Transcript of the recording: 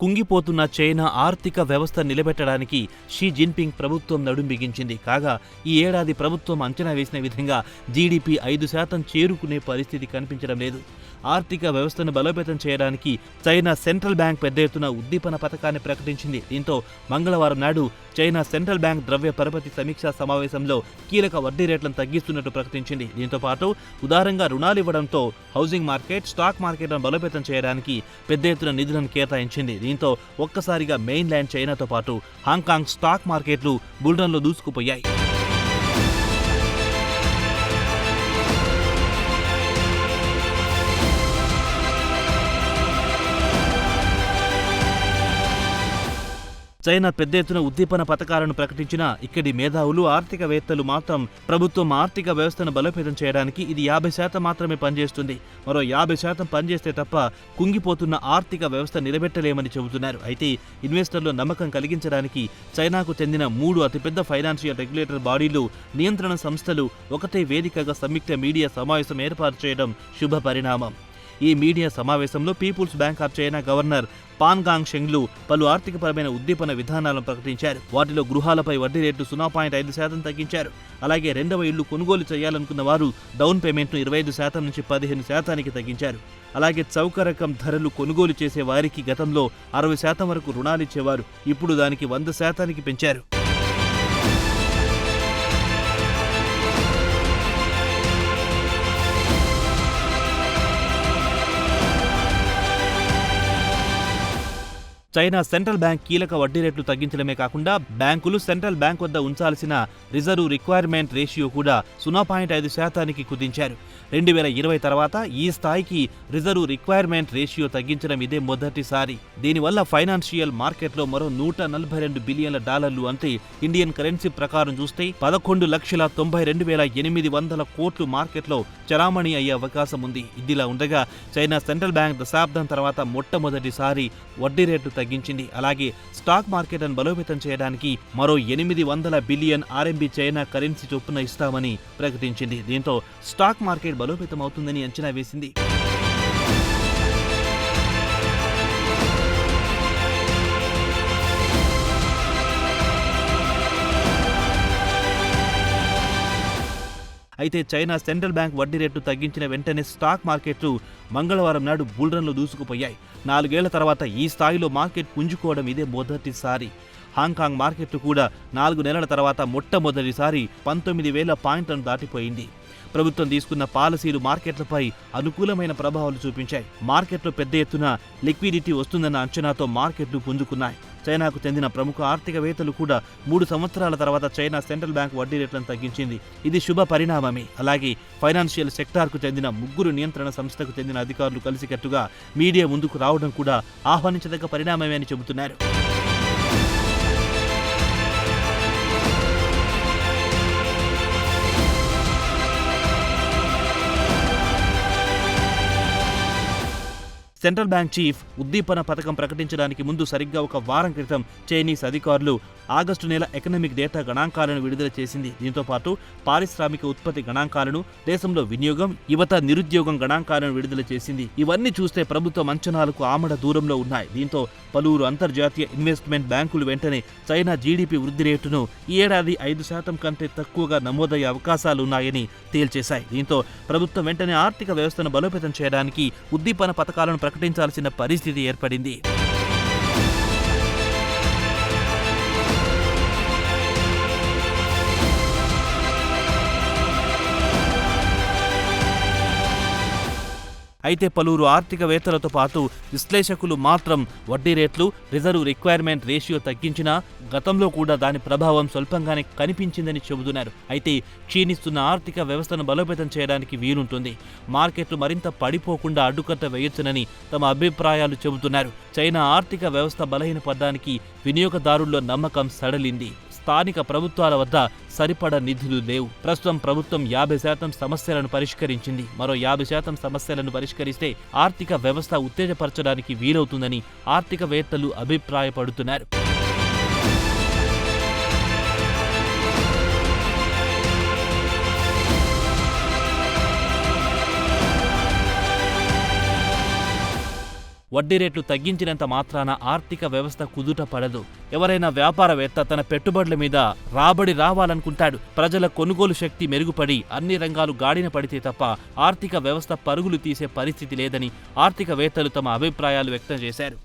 కుంగిపోతున్న China ఆర్థిక వ్యవస్థ నిలబెట్టడానికి షీ జిన్పింగ్ ప్రభుత్వం నడుం బిగించింది. కాగా ఈ ఏడాది ప్రభుత్వం అంచనా వేసిన విధంగా జీడీపీ 5% చేరుకునే పరిస్థితి కనిపించడం లేదు. ఆర్థిక వ్యవస్థను బలోపేతం చేయడానికి చైనా సెంట్రల్ బ్యాంక్ పెద్ద ఎత్తున ఉద్దీపన పథకాన్ని ప్రకటించింది. దీంతో మంగళవారం నాడు చైనా సెంట్రల్ బ్యాంక్ ద్రవ్య పరపతి సమీక్షా సమావేశంలో కీలక వడ్డీ రేట్లను తగ్గిస్తున్నట్టు ప్రకటించింది. దీంతో పాటు ఉదారంగా రుణాలు ఇవ్వడంతో హౌసింగ్ మార్కెట్, స్టాక్ మార్కెట్లను బలోపేతం చేయడానికి పెద్ద ఎత్తున నిధులను కేటాయించింది. దీంతో ఒక్కసారిగా మెయిన్ ల్యాండ్ చైనాతో పాటు హాంకాంగ్ స్టాక్ మార్కెట్లు బుల్రన్లో దూసుకుపోయాయి. చైనా పెద్ద ఎత్తున ఉద్దీపన పథకాలను ప్రకటించినా ఇక్కడి మేధావులు, ఆర్థికవేత్తలు మాత్రం ప్రభుత్వం ఆర్థిక వ్యవస్థను బలోపేతం చేయడానికి ఇది 50% మాత్రమే పనిచేస్తుంది, మరో 50% పనిచేస్తే తప్ప కుంగిపోతున్న ఆర్థిక వ్యవస్థ నిలబెట్టలేమని చెబుతున్నారు. అయితే ఇన్వెస్టర్లు నమ్మకం కలిగించడానికి చైనాకు చెందిన 3 అతిపెద్ద ఫైనాన్షియల్ రెగ్యులేటర్ బాడీలు, నియంత్రణ సంస్థలు ఒకటే వేదికగా సంయుక్త మీడియా సమావేశం ఏర్పాటు చేయడం శుభ పరిణామం. ఈ మీడియా సమావేశంలో People's Bank of China governor Pan Gong షెంగ్లు పలు ఆర్థికపరమైన ఉద్దీపన విధానాలను ప్రకటించారు. వాటిలో గృహాలపై వడ్డీ రేట్లు 0.5% తగ్గించారు. అలాగే రెండవ ఇళ్లు కొనుగోలు చేయాలనుకున్న వారు డౌన్ పేమెంట్ను 25% నుంచి 15% తగ్గించారు. అలాగే చౌక రకం ధరలు కొనుగోలు చేసే వారికి గతంలో 60% వరకు రుణాలిచ్చేవారు, ఇప్పుడు దానికి 100% పెంచారు. చైనా సెంట్రల్ బ్యాంక్ కీలక వడ్డీ రేట్లు తగ్గించడమే కాకుండా బ్యాంకులు సెంట్రల్ బ్యాంక్ వద్ద ఉంచాల్సిన రిజర్వ్ రిక్వైర్మెంట్ రేషియో కూడా 0.5% కుదించారు. 2020 తర్వాత ఈ స్థాయికి రిజర్వ్ రిక్వైర్మెంట్ రేషియో తగ్గించడం ఇదే మొదటిసారి. దీనివల్ల ఫైనాన్షియల్ మార్కెట్లో మరో $142 బిలియన్ల అంటే ఇండియన్ కరెన్సీ ప్రకారం చూస్తే 11,92,800 కోట్లు మార్కెట్లో చలామణి అయ్యే అవకాశం ఉంది. ఇదిలా ఉండగా చైనా సెంట్రల్ బ్యాంక్ దశాబ్దం తర్వాత మొట్టమొదటిసారి వడ్డీ రేట్లు తగ్గించింది. అలాగే స్టాక్ మార్కెట్ను బలోపేతం చేయడానికి మరో 800 బిలియన్ RMB చైనా కరెన్సీ చొప్పున ఇస్తామని ప్రకటించింది. దీంతో స్టాక్ మార్కెట్ బలోపేతం అవుతుందని అంచనా వేసింది. అయితే చైనా సెంట్రల్ బ్యాంక్ వడ్డీ రేట్లు తగ్గించిన వెంటనే స్టాక్ మార్కెట్లు మంగళవారం నాడు బుల్రన్లో దూసుకుపోయాయి. 4 ఏళ్ల తర్వాత ఈ స్థాయిలో మార్కెట్ పుంజుకోవడం ఇదే మొదటిసారి. హాంకాంగ్ మార్కెట్లు కూడా 4 నెలల తర్వాత మొట్టమొదటిసారి 19,000 పాయింట్లను దాటిపోయింది. ప్రభుత్వం తీసుకున్న పాలసీలు మార్కెట్లపై అనుకూలమైన ప్రభావాలు చూపించాయి. మార్కెట్లో పెద్ద ఎత్తున లిక్విడిటీ వస్తుందన్న అంచనాతో మార్కెట్లు పుంజుకున్నాయి. చైనాకు చెందిన ప్రముఖ ఆర్థికవేత్తలు కూడా 3 సంవత్సరాల తర్వాత చైనా సెంట్రల్ బ్యాంక్ వడ్డీ రేట్లను తగ్గించింది. ఇది శుభ పరిణామమే. అలాగే ఫైనాన్షియల్ సెక్టార్కు చెందిన 3 నియంత్రణ సంస్థకు చెందిన అధికారులు కలిసికట్టుగా మీడియా ముందుకు రావడం కూడా ఆహ్వానించదగ్గ పరిణామమే అని చెబుతున్నారు. సెంట్రల్ బ్యాంక్ చీఫ్ ఉద్దీపన పథకం ప్రకటించడానికి ముందు సరిగ్గా ఒక వారం క్రితం చైనీస్ అధికారులు ఆగస్టు నెల ఎకనామిక్ డేటా గణాంకాలను విడుదల చేసింది. దీంతో పాటు పారిశ్రామిక ఉత్పత్తి గణాంకాలను, దేశంలో వినియోగం, యువత నిరుద్యోగం గణాంకాలను విడుదల చేసింది. ఇవన్నీ చూస్తే ప్రభుత్వం అంచనాలకు ఆమడ దూరంలో ఉన్నాయి. దీంతో పలువురు అంతర్జాతీయ ఇన్వెస్ట్మెంట్ బ్యాంకులు వెంటనే చైనా జీడీపీ వృద్ధి రేటును ఈ ఏడాది 5% కంటే తక్కువగా నమోదయ్యే అవకాశాలున్నాయని తేల్చేశాయి. దీంతో ప్రభుత్వం వెంటనే ఆర్థిక వ్యవస్థను బలోపేతం చేయడానికి ఉద్దీపన పథకాలను ప్రకటించాల్సిన పరిస్థితి ఏర్పడింది. అయితే పలువురు ఆర్థికవేత్తలతో పాటు విశ్లేషకులు మాత్రం వడ్డీ రేట్లు, రిజర్వ్ రిక్వైర్మెంట్ రేషియో తగ్గించినా గతంలో కూడా దాని ప్రభావం స్వల్పంగానే కనిపించిందని చెబుతున్నారు. అయితే క్షీణిస్తున్న ఆర్థిక వ్యవస్థను బలోపేతం చేయడానికి వీలుంటుంది. మార్కెట్లు మరింత పడిపోకుండా అడ్డుకట్ట వేయొచ్చునని తమ అభిప్రాయాలు చెబుతున్నారు. చైనా ఆర్థిక వ్యవస్థ బలహీనపడడానికి వినియోగదారుల్లో నమ్మకం సడలింది. స్థానిక ప్రభుత్వాల వద్ద సరిపడా నిధులు లేవు. ప్రస్తుతం ప్రభుత్వం 50% సమస్యలను పరిష్కరించింది. మరో 50% సమస్యలను పరిష్కరిస్తే ఆర్థిక వ్యవస్థ ఉత్తేజపరచడానికి వీలవుతుందని ఆర్థికవేత్తలు అభిప్రాయపడుతున్నారు. వడ్డీ రేట్లు తగ్గించినంత మాత్రాన ఆర్థిక వ్యవస్థ కుదుట పడదు. ఎవరైనా వ్యాపారవేత్త తన పెట్టుబడుల మీద రాబడి రావాలనుకుంటాడు. ప్రజల కొనుగోలు శక్తి మెరుగుపడి అన్ని రంగాలు గాడిన పడితే తప్ప ఆర్థిక వ్యవస్థ పరుగులు తీసే పరిస్థితి లేదని ఆర్థికవేత్తలు తమ అభిప్రాయాలు వ్యక్తం చేశారు.